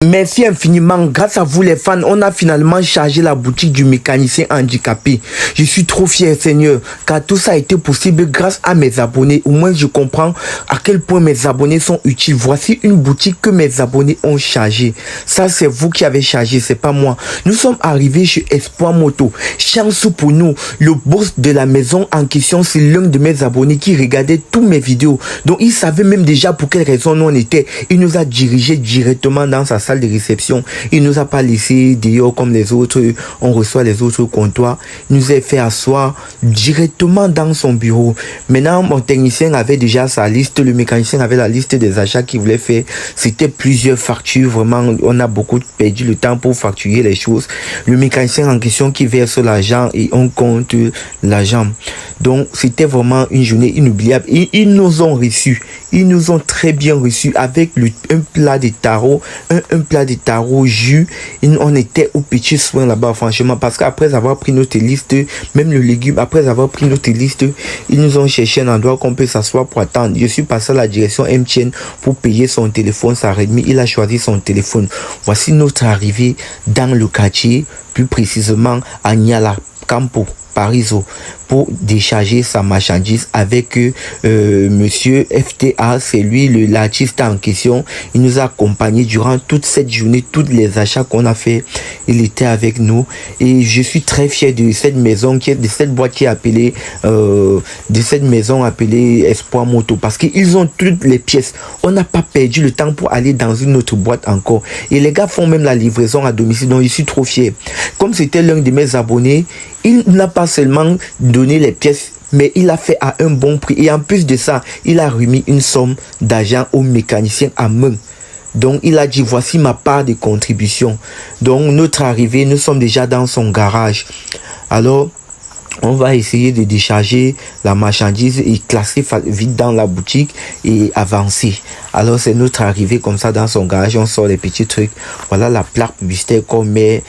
Merci infiniment. Grâce à vous les fans, on a finalement chargé la boutique du mécanicien handicapé. Je suis trop fier, Seigneur, car tout ça a été possible grâce à mes abonnés. Au moins, je comprends à quel point mes abonnés sont utiles. Voici une boutique que mes abonnés ont chargée. Ça, c'est vous qui avez chargé, c'est pas moi. Nous sommes arrivés chez Espoir Moto. Chance pour nous. Le boss de la maison en question, c'est l'un de mes abonnés qui regardait tous mes vidéos. Donc, il savait même déjà pour quelle raison nous on était. Il nous a dirigés directement dans sa salle de réception. Il nous a pas laissé dehors comme les autres. On reçoit les autres comptoirs. Il nous a fait asseoir directement dans son bureau. Maintenant, mon technicien avait déjà sa liste. Le mécanicien avait la liste des achats qu'il voulait faire. C'était plusieurs factures. Vraiment, on a beaucoup perdu le temps pour facturer les choses. Le mécanicien en question qui verse l'argent et on compte l'argent. Donc, c'était vraiment une journée inoubliable. Et ils nous ont reçus. Ils nous ont très bien reçus avec un plat de taro, un plat de taro jus. On était au petit soin là-bas, franchement, parce qu'après avoir pris notre liste, même le légume, après avoir pris notre liste, ils nous ont cherché un endroit qu'on peut s'asseoir pour attendre. Je suis passé à la direction MTN pour payer son téléphone, sa Redmi. Il a choisi son téléphone. Voici notre arrivée dans le quartier, plus précisément à Niala Campo, Pariso, pour décharger sa marchandise avec monsieur FTA, c'est lui l'artiste en question. Il nous a accompagnés durant toute cette journée, tous les achats qu'on a fait, il était avec nous et je suis très fier de cette maison de cette boîte qui est appelée de cette maison appelée Espoir Moto, parce qu'ils ont toutes les pièces. On n'a pas perdu le temps pour aller dans une autre boîte encore et les gars font même la livraison à domicile, donc je suis trop fier. Comme c'était l'un de mes abonnés, il n'a pas seulement donné les pièces, mais il a fait à un bon prix. Et en plus de ça, il a remis une somme d'argent au mécanicien à main. Donc, il a dit, voici ma part de contribution. Donc, notre arrivée, nous sommes déjà dans son garage. Alors, on va essayer de décharger la marchandise et classer vite dans la boutique et avancer. Alors, c'est notre arrivée comme ça dans son garage. On sort les petits trucs. Voilà la plaque publicitaire qu'on met.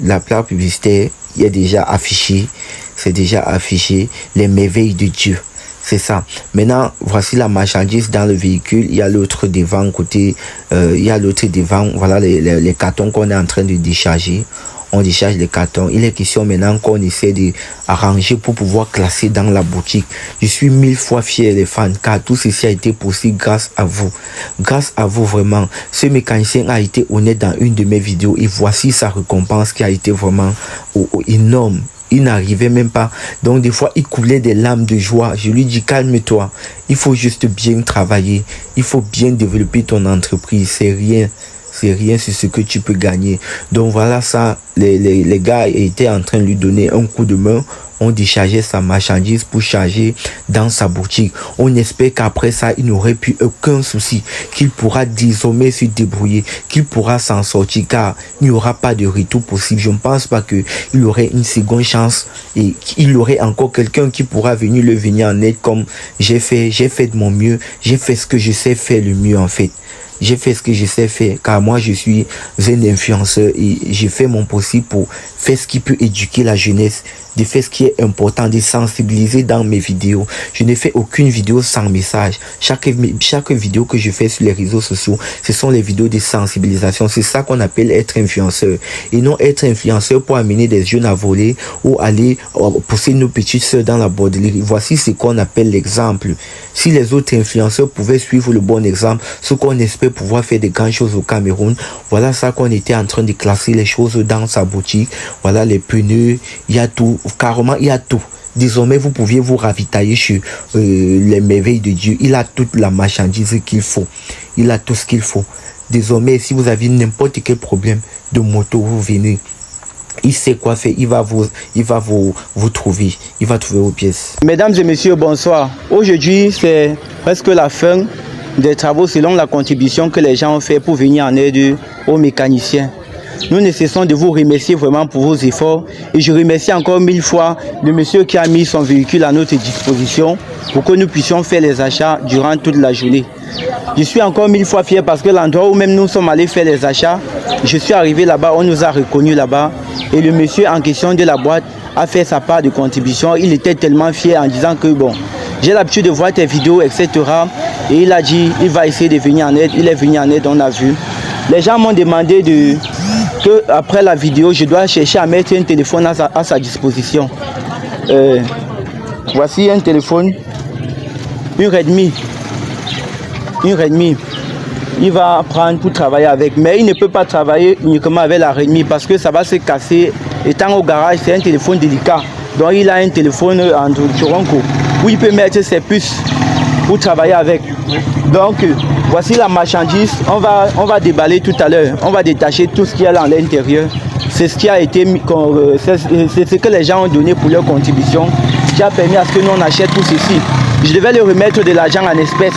La plaque publicitaire est déjà affichée. C'est déjà affiché. Les merveilles de Dieu. C'est ça. Maintenant, voici la marchandise dans le véhicule. Il y a l'autre devant côté. Il y a l'autre devant. Voilà les cartons qu'on est en train de décharger. On décharge les cartons. Il est question maintenant qu'on essaie de arranger pour pouvoir classer dans la boutique. Je suis 1000 fois fier les fans, car tout ceci a été possible grâce à vous. Grâce à vous vraiment. Ce mécanicien a été honnête dans une de mes vidéos et voici sa récompense qui a été vraiment énorme. Il n'arrivait même pas. Donc des fois, il coulait des larmes de joie. Je lui dis, calme-toi. Il faut juste bien travailler. Il faut bien développer ton entreprise. C'est rien. C'est rien sur ce que tu peux gagner. Donc voilà ça, les gars étaient en train de lui donner un coup de main. On déchargeait sa marchandise pour charger dans sa boutique. On espère qu'après ça, il n'aurait plus aucun souci, qu'il pourra désormais se débrouiller, qu'il pourra s'en sortir, car il n'y aura pas de retour possible. Je ne pense pas qu'il aurait une seconde chance et qu'il aurait encore quelqu'un qui pourra venir en aide comme j'ai fait de mon mieux. J'ai fait ce que je sais faire le mieux en fait. J'ai fait ce que je sais faire, car moi je suis un influenceur et j'ai fait mon possible pour faire ce qui peut éduquer la jeunesse, de faire ce qui est important, de sensibiliser dans mes vidéos. Je ne fais aucune vidéo sans message. Chaque vidéo que je fais sur les réseaux sociaux, ce sont les vidéos de sensibilisation. C'est ça qu'on appelle être influenceur. Et non être influenceur pour amener des jeunes à voler ou aller pousser nos petites sœurs dans la bordellerie. Voici ce qu'on appelle l'exemple. Si les autres influenceurs pouvaient suivre le bon exemple, ce qu'on espère pouvoir faire de grandes choses au Cameroun, voilà ça qu'on était en train de classer les choses dans sa boutique. Voilà les pneus, il y a tout, carrément il y a tout. Désormais, vous pouviez vous ravitailler sur les merveilles de Dieu. Il a toute la marchandise qu'il faut. Il a tout ce qu'il faut. Désormais, si vous avez n'importe quel problème de moto, vous venez. Il sait quoi faire, il va vous trouver, il va trouver vos pièces. Mesdames et messieurs, bonsoir. Aujourd'hui, c'est presque la fin des travaux selon la contribution que les gens ont fait pour venir en aide aux mécaniciens. Nous ne cessons de vous remercier vraiment pour vos efforts et je remercie encore 1000 fois le monsieur qui a mis son véhicule à notre disposition pour que nous puissions faire les achats durant toute la journée. Je suis encore 1000 fois fier parce que l'endroit où même nous sommes allés faire les achats, je suis arrivé là-bas, on nous a reconnus là-bas et le monsieur en question de la boîte a fait sa part de contribution. Il était tellement fier en disant que bon, j'ai l'habitude de voir tes vidéos, etc. Et il a dit, il va essayer de venir en aide. Il est venu en aide, on a vu. Les gens m'ont demandé que après la vidéo, je dois chercher à mettre un téléphone à sa disposition. Voici un téléphone, une Redmi. Il va prendre pour travailler avec, mais il ne peut pas travailler uniquement avec la Redmi parce que ça va se casser. Étant au garage, c'est un téléphone délicat. Donc il a un téléphone en Toronto où il peut mettre ses puces pour travailler avec. Donc voici la marchandise. On va déballer tout à l'heure. On va détacher tout ce qu'il y a à l'intérieur. C'est ce qui a été, c'est ce que les gens ont donné pour leur contribution, qui a permis à ce que nous on achète tout ceci. Je devais leur remettre de l'argent en espèces,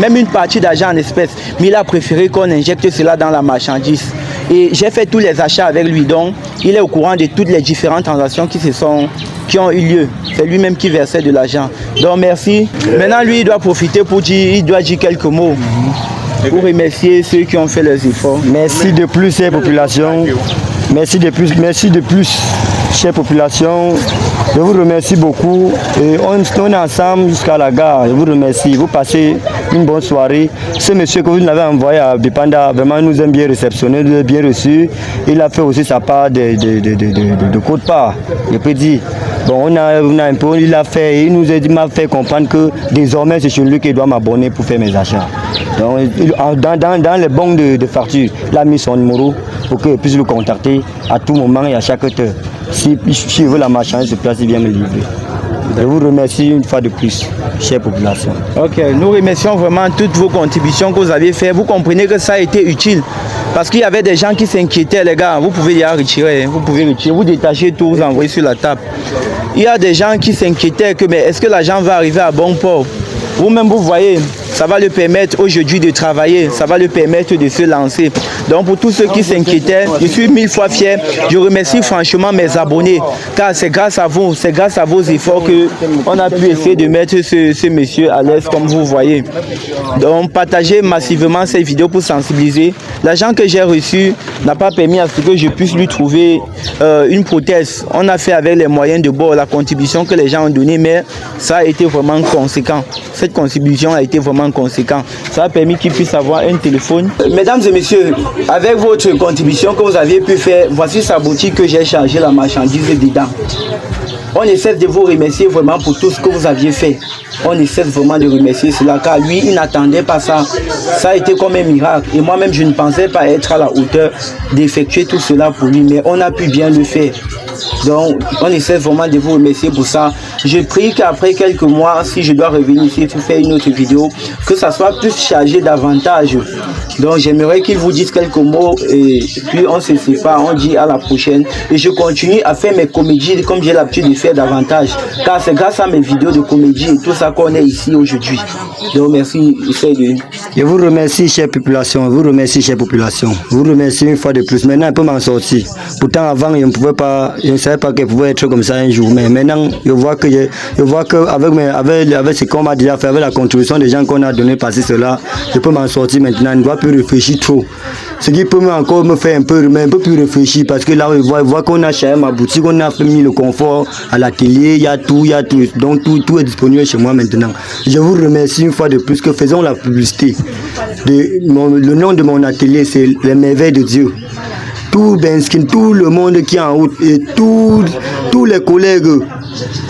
même une partie d'argent en espèces, mais il a préféré qu'on injecte cela dans la marchandise. Et j'ai fait tous les achats avec lui, donc il est au courant de toutes les différentes transactions qui ont eu lieu. C'est lui-même qui versait de l'argent. Donc merci. Maintenant lui il doit profiter pour dire quelques mots pour remercier ceux qui ont fait leurs efforts. Merci de plus chère population. Merci de plus chère population. Je vous remercie beaucoup. Et on est ensemble jusqu'à la gare. Je vous remercie. Vous passez une bonne soirée. Ce monsieur que vous nous avez envoyé à Bipanda, vraiment nous aime bien réceptionné, nous a bien reçu. Il a fait aussi sa part de côte part. Je peux dire. Bon, on a un peu, il a fait, il nous m'a fait comprendre que désormais c'est chez lui qu'il doit m'abonner pour faire mes achats. Donc, dans les banques de facture, il a mis son numéro pour que je puisse le contacter à tout moment et à chaque heure. Si je veux la marchandise sur place, il vient me livrer. Je vous remercie une fois de plus, chère population. Ok, nous remercions vraiment toutes vos contributions que vous avez faites. Vous comprenez que ça a été utile. Parce qu'il y avait des gens qui s'inquiétaient, les gars. Vous pouvez y retirer, vous pouvez retirer, vous détachez tout, vous envoyez sur la table. Il y a des gens qui s'inquiétaient que, mais est-ce que l'argent va arriver à bon port? Vous-même, vous voyez, ça va le permettre aujourd'hui de travailler, ça va le permettre de se lancer. Donc pour tous ceux qui s'inquiétaient, je suis 1000 fois fier. Je remercie franchement mes abonnés, car c'est grâce à vous, c'est grâce à vos efforts qu'on a pu essayer de mettre ce monsieur à l'aise, comme vous voyez. Donc partagez massivement ces vidéos pour sensibiliser. L'argent que j'ai reçu n'a pas permis à ce que je puisse lui trouver une prothèse. On a fait avec les moyens de bord, la contribution que les gens ont donnée, mais ça a été vraiment conséquent. Cette contribution a été vraiment conséquente. Ça a permis qu'il puisse avoir un téléphone. Mesdames et messieurs, avec votre contribution que vous aviez pu faire, voici sa boutique que j'ai chargé la marchandise dedans. On essaie de vous remercier vraiment pour tout ce que vous aviez fait. On essaie vraiment de remercier cela, car lui, il n'attendait pas ça. Ça a été comme un miracle. Et moi-même, je ne pensais pas être à la hauteur d'effectuer tout cela pour lui, mais on a pu bien le faire. Donc, on essaie vraiment de vous remercier pour ça. Je prie qu'après quelques mois, si je dois revenir ici pour faire une autre vidéo, que ça soit plus chargé davantage. Donc, j'aimerais qu'il vous dise quelques mots et puis on se sépare, on dit à la prochaine. Et je continue à faire mes comédies comme j'ai l'habitude de faire davantage. Car c'est grâce à mes vidéos de comédie et tout ça qu'on est ici aujourd'hui. Donc, merci. Je vous remercie, chère population. Je vous remercie, chère population. Je vous remercie une fois de plus. Maintenant, je peux m'en sortir. Pourtant, avant, je ne pouvais pas. Je ne savais pas qu'elle pouvait être comme ça un jour. Mais maintenant, je vois que avec ce qu'on m'a déjà fait, avec la contribution des gens qu'on a donné passer cela, je peux m'en sortir maintenant. Je ne dois plus réfléchir trop. Ce qui peut encore me faire un peu plus réfléchir, parce que là, je vois qu'on a chargé ma boutique, on a mis le confort à la télé, il y a tout. Donc tout est disponible chez moi maintenant. Je vous remercie une fois de plus que faisons la publicité. Le nom de mon atelier, c'est Les Merveilles de Dieu. Tout Benskin, tout le monde qui est en route et tous les collègues,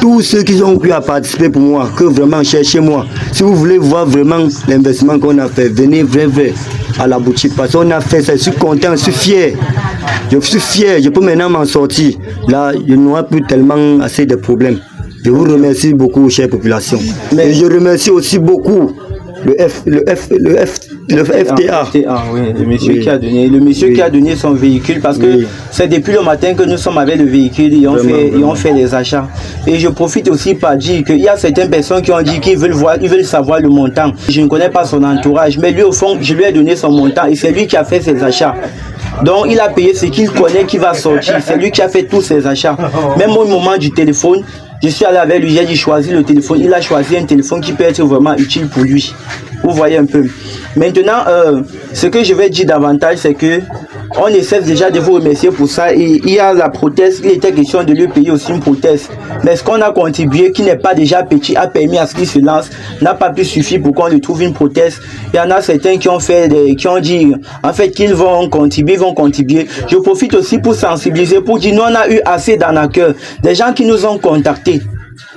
tous ceux qui ont pu participer pour moi, que vraiment cherchez-moi. Si vous voulez voir vraiment l'investissement qu'on a fait, venez vrai à la boutique parce qu'on a fait ça. Je suis content, je suis fier. Je suis fier, je peux maintenant m'en sortir. Là, je n'aurai plus tellement assez de problèmes. Je vous remercie beaucoup, chère population. Et je remercie aussi beaucoup le FTA. Oui, le monsieur qui a donné son véhicule, parce que c'est depuis le matin que nous sommes avec le véhicule et on fait les achats. Et je profite aussi pour dire qu'il y a certaines personnes qui ont dit qu'ils veulent savoir le montant. Je ne connais pas son entourage, mais lui au fond, je lui ai donné son montant et c'est lui qui a fait ses achats. Donc il a payé ce qu'il connaît qui va sortir. C'est lui qui a fait tous ses achats. Même au moment du téléphone, je suis allé avec lui, j'ai dit choisir le téléphone. Il a choisi un téléphone qui peut être vraiment utile pour lui. Vous voyez un peu. Maintenant, ce que je vais dire davantage, c'est que On essaie déjà de vous remercier pour ça. Et il y a la prothèse, il était question de lui payer aussi une prothèse. Mais ce qu'on a contribué, qui n'est pas déjà petit, a permis à ce qu'il se lance, n'a pas pu suffire pour qu'on lui trouve une prothèse. Il y en a certains qui ont dit, en fait, qu'ils vont contribuer, Je profite aussi pour sensibiliser, pour dire, nous on a eu assez d'arnaqueurs, des gens qui nous ont contactés.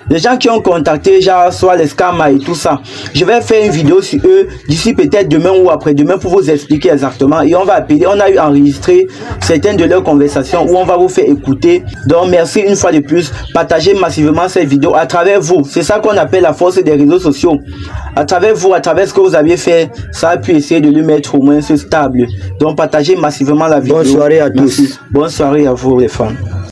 Les gens qui ont contacté, genre, soit les scammers et tout ça. Je vais faire une vidéo sur eux d'ici peut-être demain ou après-demain pour vous expliquer exactement. Et on va appeler, on a eu enregistré certaines de leurs conversations où on va vous faire écouter. Donc, merci une fois de plus. Partagez massivement cette vidéo à travers vous. C'est ça qu'on appelle la force des réseaux sociaux. À travers vous, à travers ce que vous aviez fait, ça a pu essayer de lui mettre au moins stable. Donc, partagez massivement la vidéo. Bonne soirée à tous. Bonne soirée à vous les fans.